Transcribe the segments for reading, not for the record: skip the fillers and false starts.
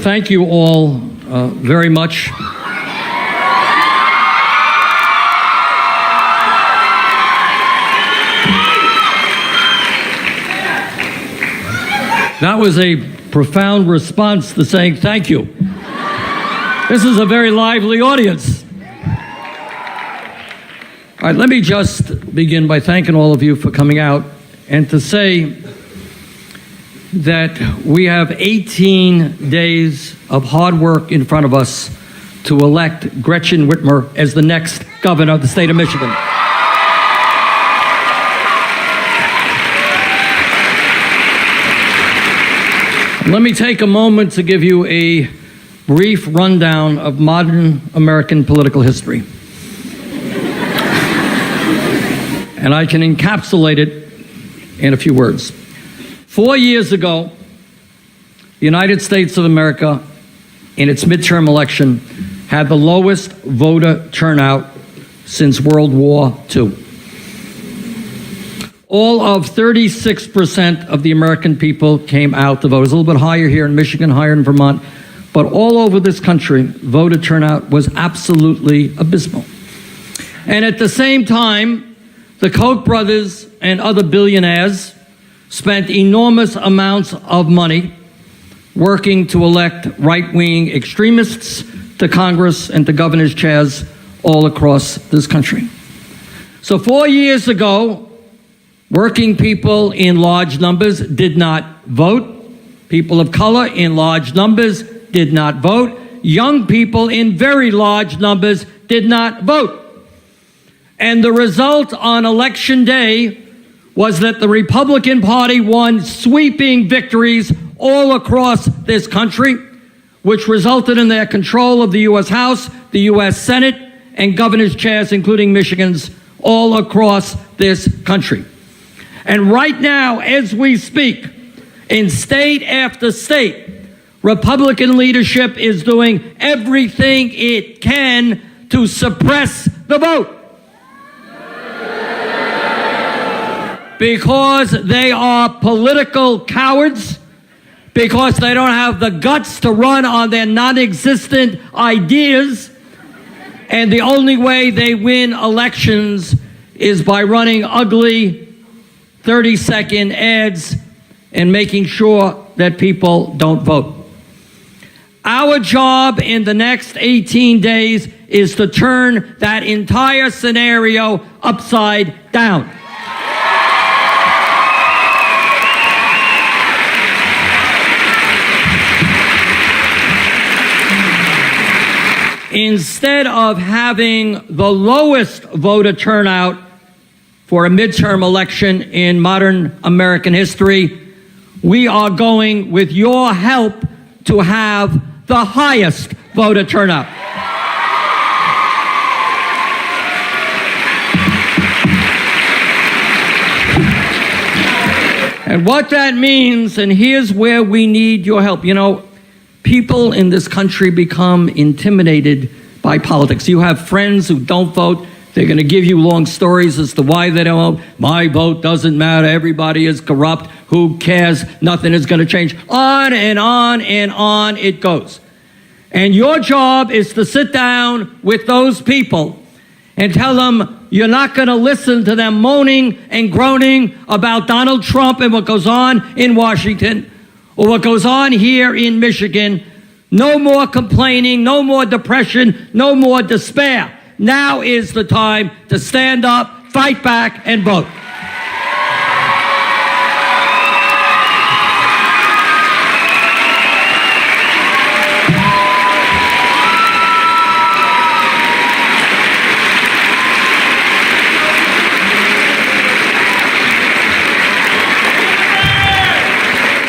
thank you all very much. That was a profound response to saying thank you. This is a very lively audience. All right, let me just begin by thanking all of you for coming out and to say that we have 18 days of hard work in front of us to elect Gretchen Whitmer as the next governor of the state of Michigan. Let me take a moment to give you a brief rundown of modern American political history. And I can encapsulate it in a few words. 4 years ago, the United States of America, in its midterm election, had the lowest voter turnout since World War II. All of 36% of the American people came out to vote. It was a little bit higher here in Michigan, higher in Vermont, but all over this country, voter turnout was absolutely abysmal. And at the same time, the Koch brothers and other billionaires spent enormous amounts of money working to elect right-wing extremists to Congress and to governor's chairs all across this country. So 4 years ago, working people in large numbers did not vote. People of color in large numbers did not vote. Young people in very large numbers did not vote. And the result on Election Day was that the Republican Party won sweeping victories all across this country, which resulted in their control of the U.S. House, the U.S. Senate, and governor's chairs, including Michigan's, all across this country. And right now, as we speak, in state after state, Republican leadership is doing everything it can to suppress the vote. Because they are political cowards, because they don't have the guts to run on their non-existent ideas, and the only way they win elections is by running ugly 30-second ads and making sure that people don't vote. Our job in the next 18 days is to turn that entire scenario upside down. Instead of having the lowest voter turnout for a midterm election in modern American history, we are going, with your help, to have the highest voter turnout. And what that means, and here's where we need your help. You know, people in this country become intimidated by politics. You have friends who don't vote. They're going to give you long stories as to why they don't vote. My vote doesn't matter. Everybody is corrupt. Who cares? Nothing is going to change. On and on and on it goes. And your job is to sit down with those people and tell them you're not going to listen to them moaning and groaning about Donald Trump and what goes on in Washington or what goes on here in Michigan. No more complaining, no more depression, no more despair. Now is the time to stand up, fight back, and vote.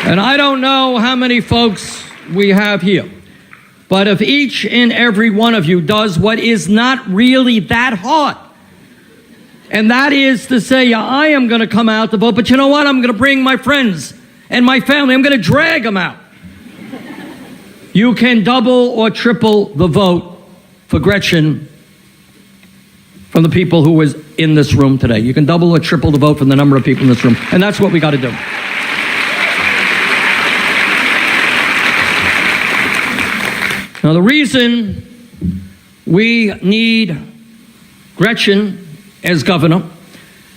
And I don't know how many folks we have here, but if each and every one of you does what is not really that hard, and that is to say, yeah, I am going to come out to vote, but you know what? I'm going to bring my friends and my family. I'm going to drag them out. You can double or triple the vote for Gretchen from the people who was in this room today. You can double or triple the vote from the number of people in this room, and that's what we got to do. Now, the reason we need Gretchen as governor,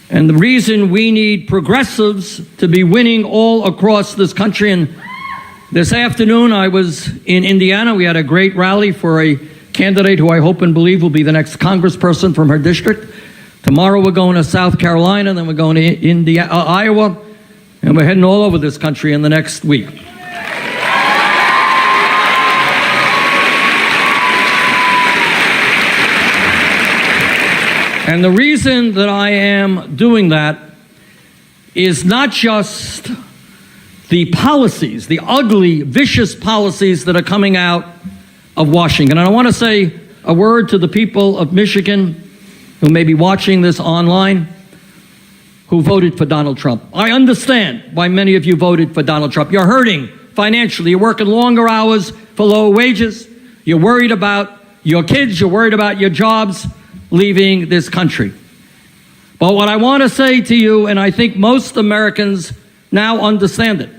and the reason we need progressives to be winning all across this country, and this afternoon I was in Indiana. We had a great rally for a candidate who I hope and believe will be the next congressperson from her district. Tomorrow we're going to South Carolina, then we're going to Iowa, and we're heading all over this country in the next week. And the reason that I am doing that is not just the policies, the ugly, vicious policies that are coming out of Washington. And I want to say a word to the people of Michigan who may be watching this online who voted for Donald Trump. I understand why many of you voted for Donald Trump. You're hurting financially. You're working longer hours for lower wages. You're worried about your kids. You're worried about your jobs leaving this country. But what I want to say to you, and I think most Americans now understand it,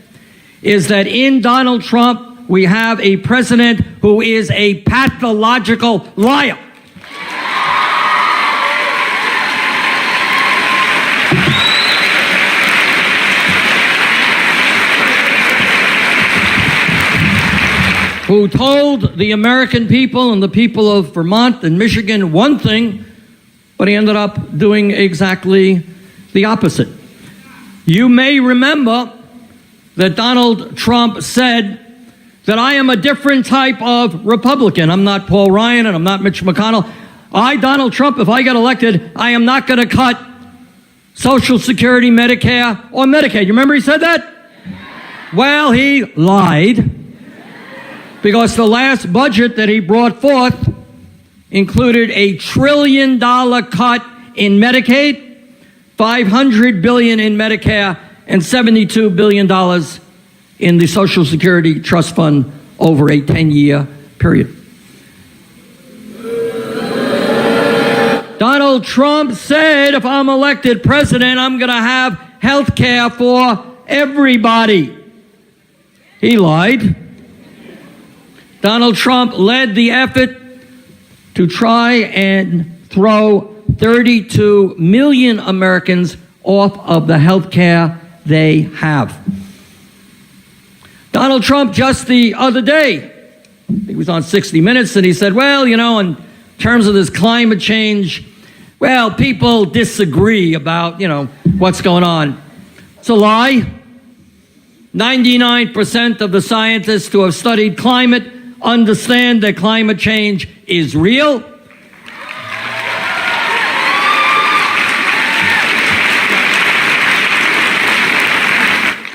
is that in Donald Trump, we have a president who is a pathological liar. Who told the American people and the people of Vermont and Michigan one thing, but he ended up doing exactly the opposite. You may remember that Donald Trump said that I am a different type of Republican. I'm not Paul Ryan and I'm not Mitch McConnell. Donald Trump, if I get elected, I am not going to cut Social Security, Medicare, or Medicaid. You remember he said that? Well, he lied. Because the last budget that he brought forth included a $1 trillion cut in Medicaid, $500 billion in Medicare, and $72 billion in the Social Security Trust Fund over a 10-year period. Donald Trump said if I'm elected president, I'm going to have health care for everybody. He lied. Donald Trump led the effort to try and throw 32 million Americans off of the health care they have. Donald Trump just the other day, he was on 60 Minutes and he said, well, you know, in terms of this climate change, well, people disagree about, you know, what's going on. It's a lie. 99% of the scientists who have studied climate understand that climate change is real.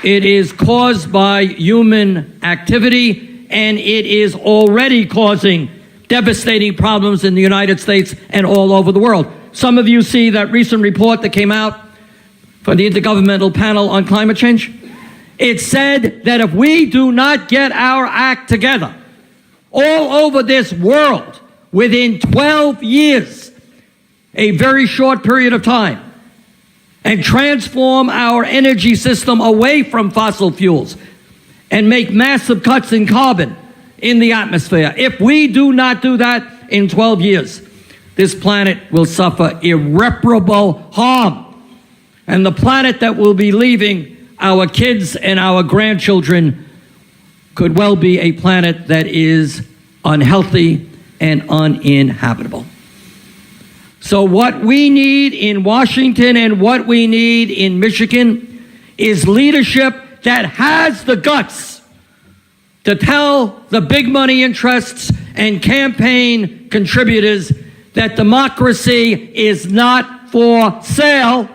It is caused by human activity, and it is already causing devastating problems in the United States and all over the world. Some of you see that recent report that came out from the Intergovernmental Panel on Climate Change. It said that if we do not get our act together, all over this world, within 12 years, a very short period of time, and transform our energy system away from fossil fuels and make massive cuts in carbon in the atmosphere. If we do not do that in 12 years, this planet will suffer irreparable harm. And the planet that will be leaving our kids and our grandchildren could well be a planet that is unhealthy and uninhabitable. So what we need in Washington and what we need in Michigan is leadership that has the guts to tell the big money interests and campaign contributors that democracy is not for sale.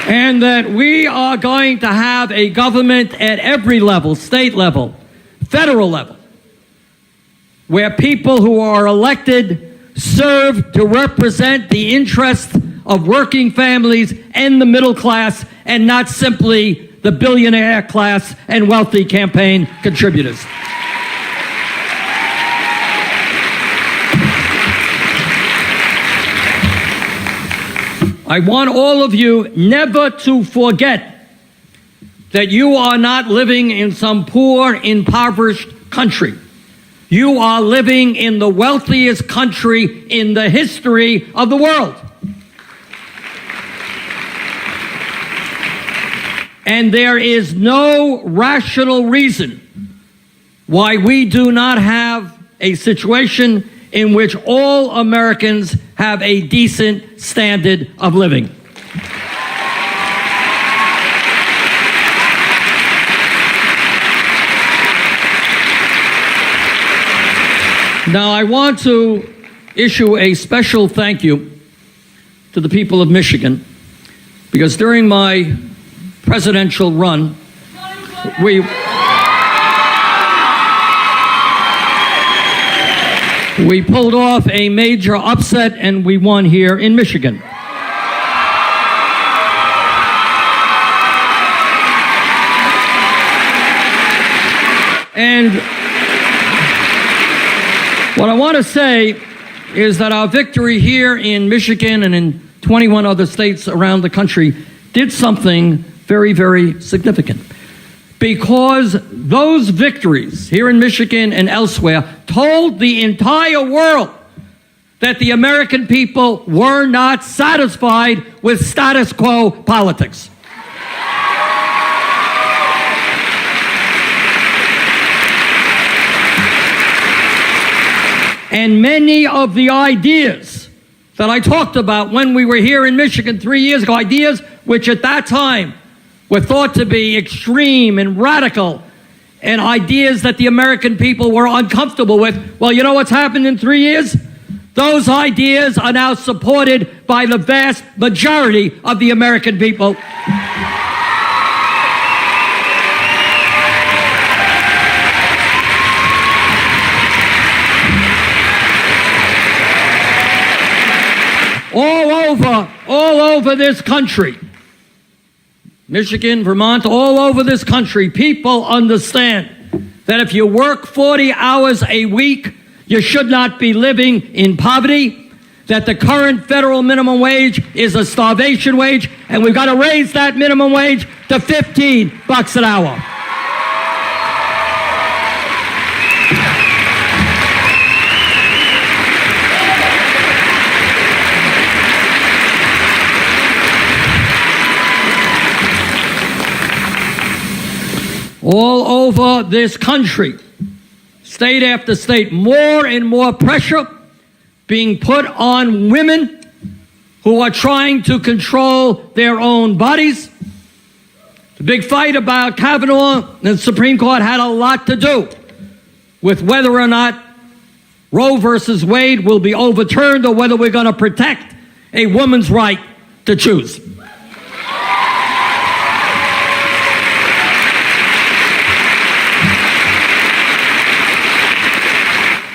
And that we are going to have a government at every level, state level, federal level, where people who are elected serve to represent the interests of working families and the middle class and not simply the billionaire class and wealthy campaign contributors. I want all of you never to forget that you are not living in some poor, impoverished country. You are living in the wealthiest country in the history of the world. And there is no rational reason why we do not have a situation in which all Americans have a decent standard of living. Now, I want to issue a special thank you to the people of Michigan, because during my presidential run, we pulled off a major upset and we won here in Michigan. And what I want to say is that our victory here in Michigan and in 21 other states around the country did something very, very significant. Because those victories here in Michigan and elsewhere told the entire world that the American people were not satisfied with status quo politics. And many of the ideas that I talked about when we were here in Michigan 3 years ago, ideas which at that time were thought to be extreme and radical, and ideas that the American people were uncomfortable with, well, you know what's happened in 3 years? Those ideas are now supported by the vast majority of the American people. All over this country, Michigan, Vermont, all over this country, people understand that if you work 40 hours a week, you should not be living in poverty, that the current federal minimum wage is a starvation wage, and we've got to raise that minimum wage to $15 an hour. All over this country, state after state, more and more pressure being put on women who are trying to control their own bodies. The big fight about Kavanaugh and the Supreme Court had a lot to do with whether or not Roe versus Wade will be overturned or whether we're going to protect a woman's right to choose.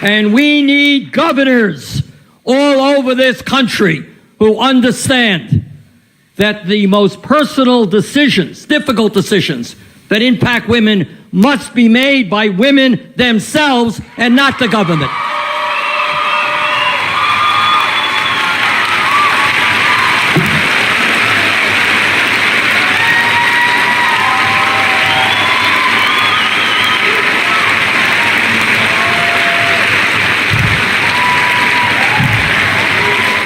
And we need governors all over this country who understand that the most personal decisions, difficult decisions that impact women must be made by women themselves and not the government.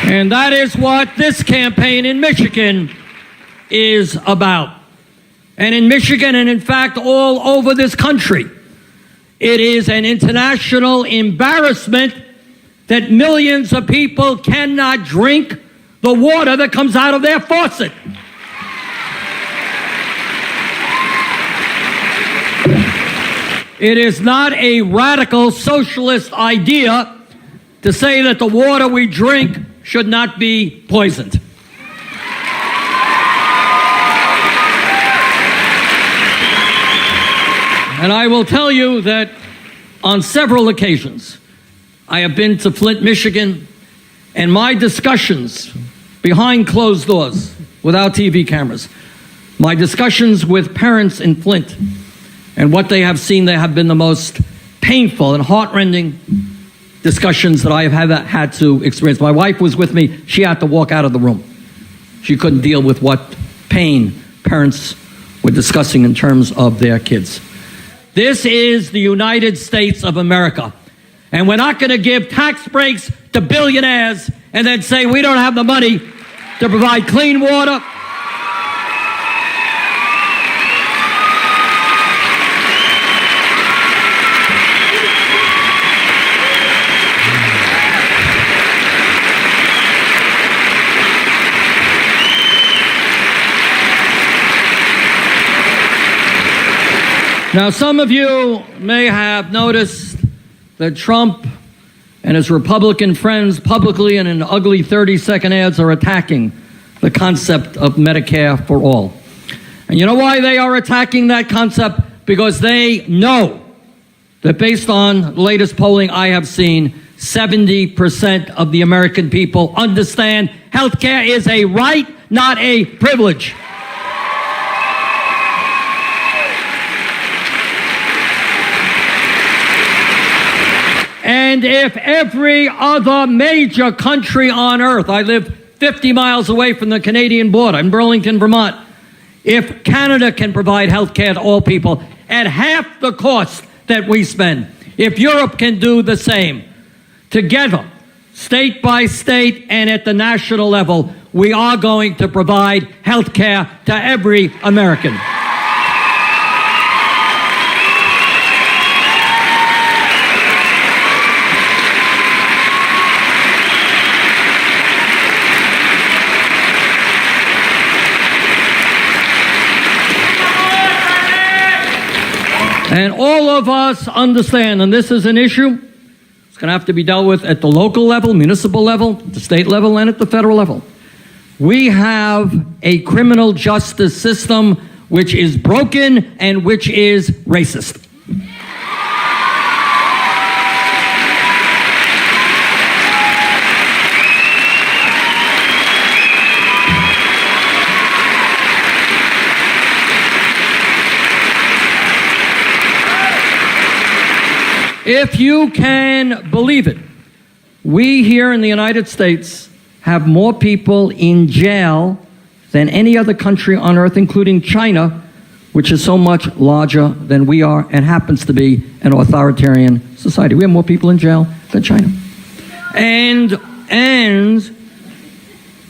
And that is what this campaign in Michigan is about. And in Michigan, and in fact all over this country, it is an international embarrassment that millions of people cannot drink the water that comes out of their faucet. It is not a radical socialist idea to say that the water we drink should not be poisoned. And I will tell you that on several occasions, I have been to Flint, Michigan, and my discussions behind closed doors, without TV cameras, My discussions with parents in Flint and what they have seen, they have been the most painful and heartrending discussions that I have had to experience. My wife was with me. She had to walk out of the room. She couldn't deal with what pain parents were discussing in terms of their kids. This is the United States of America. And we're not going to give tax breaks to billionaires and then say we don't have the money to provide clean water. Now, some of you may have noticed that Trump and his Republican friends publicly and in ugly 30-second ads are attacking the concept of Medicare for all. And you know why they are attacking that concept? Because they know that based on the latest polling I have seen, 70% of the American people understand health care is a right, not a privilege. And if every other major country on earth, I live 50 miles away from the Canadian border in Burlington, Vermont, if Canada can provide health care to all people at half the cost that we spend, if Europe can do the same, together, state by state and at the national level, we are going to provide health care to every American. And all of us understand, and this is an issue, it's going to have to be dealt with at the local level, municipal level, the state level, and at the federal level. We have a criminal justice system which is broken and which is racist. If you can believe it, we here in the United States have more people in jail than any other country on earth, including China, which is so much larger than we are and happens to be an authoritarian society. We have more people in jail than China. And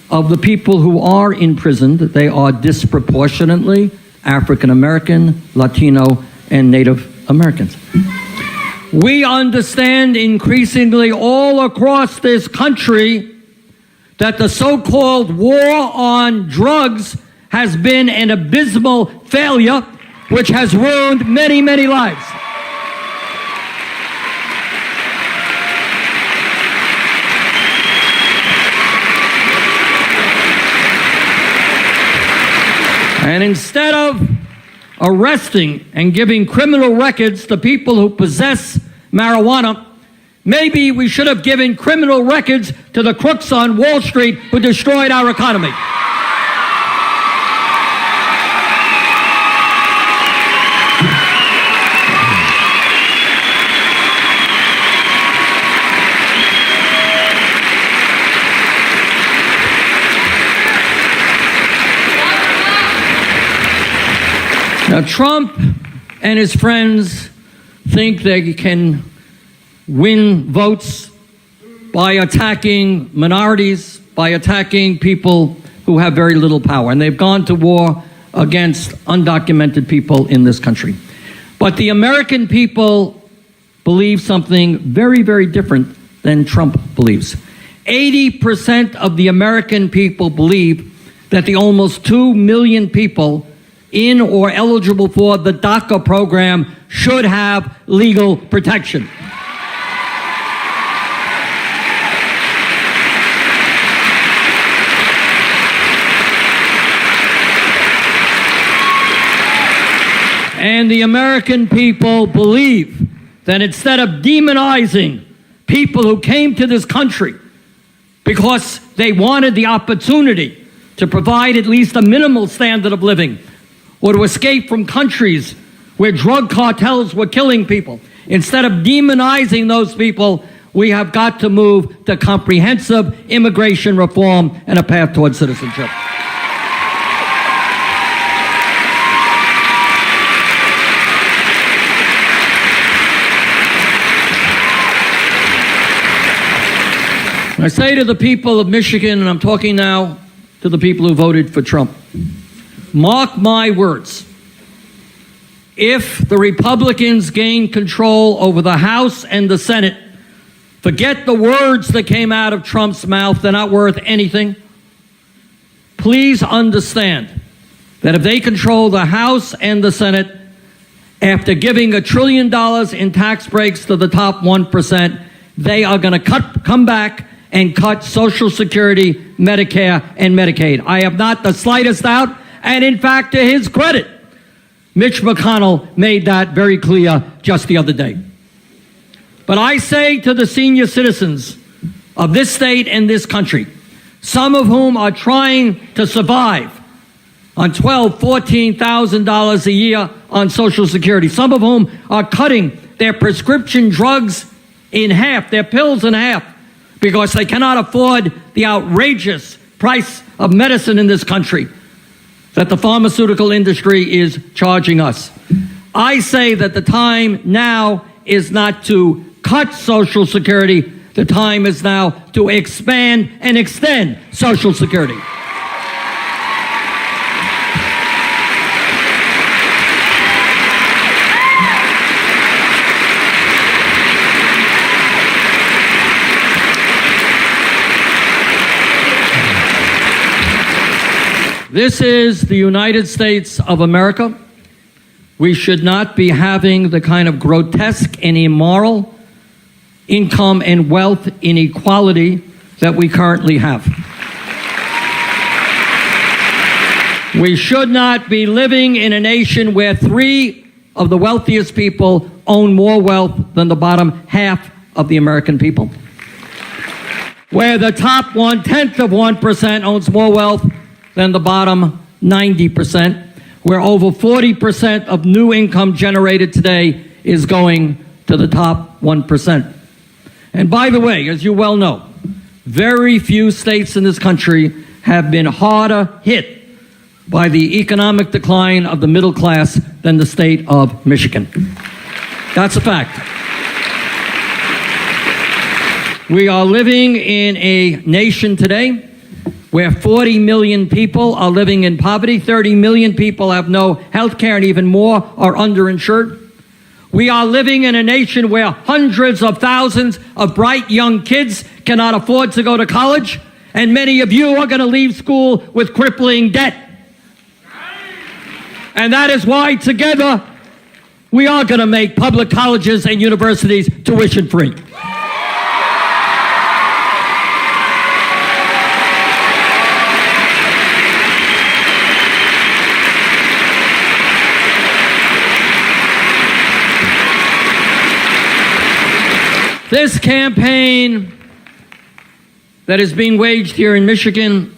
of the people who are imprisoned, they are disproportionately African American, Latino, and Native Americans. We understand increasingly all across this country that the so-called war on drugs has been an abysmal failure which has ruined many, many lives. And instead of arresting and giving criminal records to people who possess marijuana, maybe we should have given criminal records to the crooks on Wall Street who destroyed our economy. Now, Trump and his friends think they can win votes by attacking minorities, by attacking people who have very little power. And they've gone to war against undocumented people in this country. But the American people believe something very, very different than Trump believes. 80% of the American people believe that the almost 2 million people in or eligible for the DACA program should have legal protection. And the American people believe that instead of demonizing people who came to this country because they wanted the opportunity to provide at least a minimal standard of living or to escape from countries where drug cartels were killing people. Instead of demonizing those people, we have got to move to comprehensive immigration reform and a path towards citizenship. I say to the people of Michigan, and I'm talking now to the people who voted for Trump, mark my words. If the Republicans gain control over the House and the Senate, forget the words that came out of Trump's mouth. They're not worth anything. Please understand that if they control the House and the Senate, after giving $1 trillion in tax breaks to the top 1%, they are going to come back and cut Social Security, Medicare, and Medicaid. I have not the slightest doubt, and in fact, to his credit, Mitch McConnell made that very clear just the other day. But I say to the senior citizens of this state and this country, some of whom are trying to survive on $12,000, $14,000 a year on Social Security, some of whom are cutting their prescription drugs in half, their pills in half, because they cannot afford the outrageous price of medicine in this country that the pharmaceutical industry is charging us. I say that the time now is not to cut Social Security. The time is now to expand and extend Social Security. This is the United States of America. We should not be having the kind of grotesque and immoral income and wealth inequality that we currently have. We should not be living in a nation where 3 of the wealthiest people own more wealth than the bottom half of the American people. Where the top 1/10 of 1% owns more wealth than the bottom 90%, where over 40% of new income generated today is going to the top 1%. And by the way, as you well know, very few states in this country have been harder hit by the economic decline of the middle class than the state of Michigan. That's a fact. We are living in a nation today where 40 million people are living in poverty, 30 million people have no health care, and even more are underinsured. We are living in a nation where hundreds of thousands of bright young kids cannot afford to go to college, and many of you are going to leave school with crippling debt. And that is why together we are going to make public colleges and universities tuition free. This campaign that is being waged here in Michigan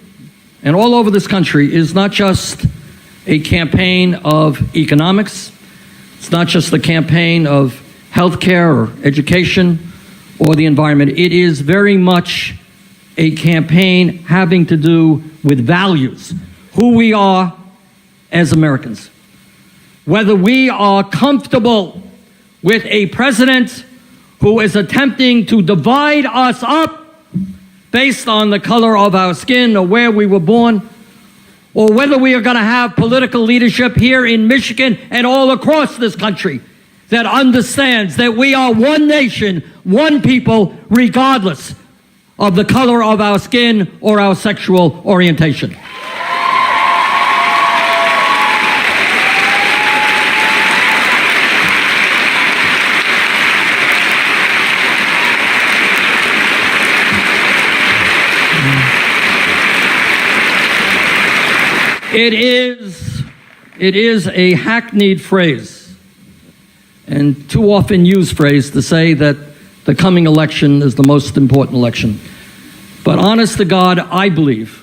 and all over this country is not just a campaign of economics. It's not just a campaign of health care or education or the environment. It is very much a campaign having to do with values, who we are as Americans. Whether we are comfortable with a president who is attempting to divide us up based on the color of our skin or where we were born, or whether we are going to have political leadership here in Michigan and all across this country that understands that we are one nation, one people, regardless of the color of our skin or our sexual orientation. It is a hackneyed phrase, and too often used phrase, to say that the coming election is the most important election. But honest to God, I believe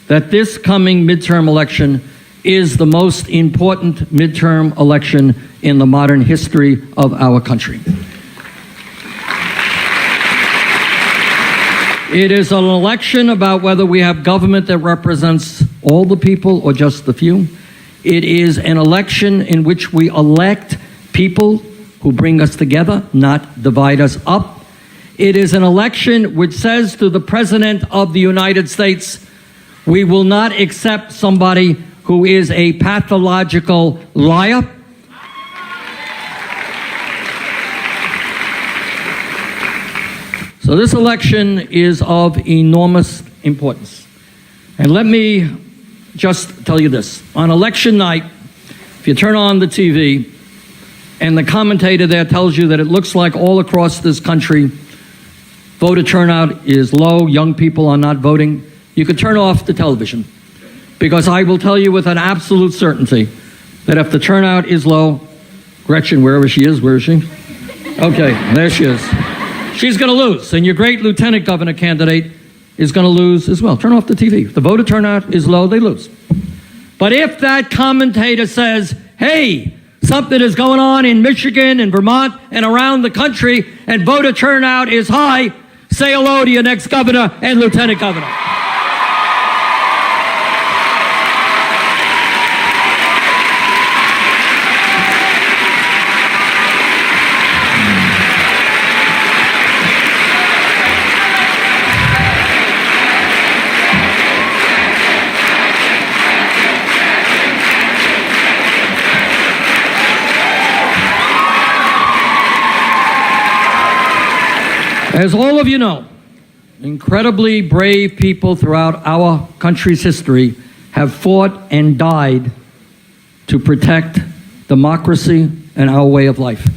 that this coming midterm election is the most important midterm election in the modern history of our country. It is an election about whether we have government that represents all the people or just the few. It is an election in which we elect people who bring us together, not divide us up. It is an election which says to the President of the United States, we will not accept somebody who is a pathological liar. So this election is of enormous importance. And let me just tell you this. On election night, if you turn on the TV and the commentator there tells you that it looks like all across this country, voter turnout is low, young people are not voting, you could turn off the television. Because I will tell you with an absolute certainty that if the turnout is low, Gretchen, wherever she is, where is she? Okay, there she is. She's going to lose, and your great lieutenant governor candidate is going to lose as well. Turn off the TV. If the voter turnout is low, they lose. But if that commentator says, hey, something is going on in Michigan and Vermont and around the country, and voter turnout is high, say hello to your next governor and lieutenant governor. As all of you know, incredibly brave people throughout our country's history have fought and died to protect democracy and our way of life.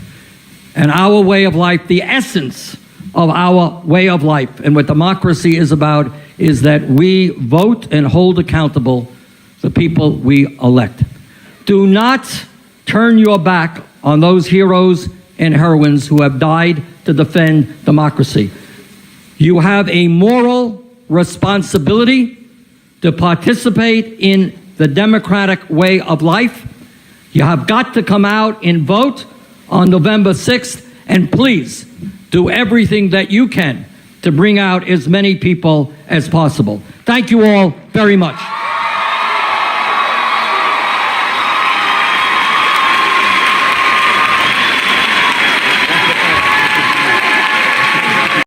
And our way of life, the essence of our way of life and what democracy is about is that we vote and hold accountable the people we elect. Do not turn your back on those heroes and heroines who have died to defend democracy. You have a moral responsibility to participate in the democratic way of life. You have got to come out and vote on November 6th, and please do everything that you can to bring out as many people as possible. Thank you all very much.